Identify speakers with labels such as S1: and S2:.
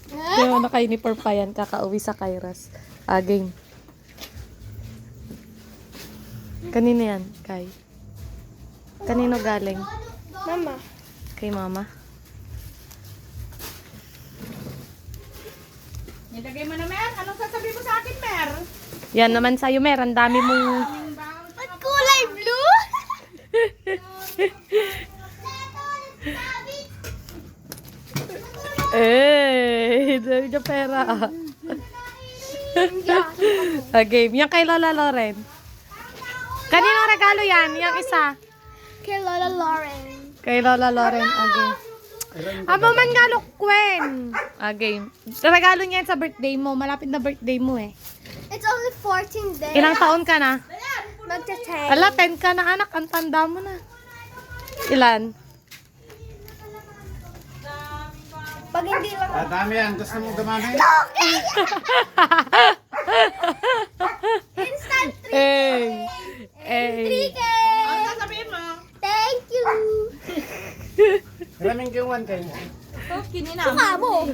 S1: Hindi mo naka-uniform pa yan. Kakauwi sa Kairas. Game. Kanino yan, Kai? Kanino galing?
S2: Mama.
S1: Kay mama?
S3: Nilagay mo na, Mer. Anong sasabihin mo sa akin, Mer?
S1: Yan naman sa'yo, Mer. Ang dami mong...
S2: Ba't kulay blue?
S1: Dami niya pera. Game. Yan kay Lola Loren. Kanino regalo yan? Yung isa.
S2: Kay Lola Lauren.
S1: Kay Lola Loren. Game. Abo man nga Lukwen. Game. Regalo niya yan sa birthday mo. Malapit na birthday mo eh.
S2: It's only 14 days.
S1: Ilang taon ka na?
S2: Magta-10.
S1: Ala, 10 ka na anak. Ang tanda mo na. Ilan?
S2: Pag hindi lang.
S4: Dami yan. Gusto mong dumami?
S2: Instant 3K.
S1: Eh.
S2: 3K.
S3: Anong sasabihin mo?
S2: Thank you.
S4: Maraming yung 1K.
S3: Oh, kinina.
S2: Mukha mo.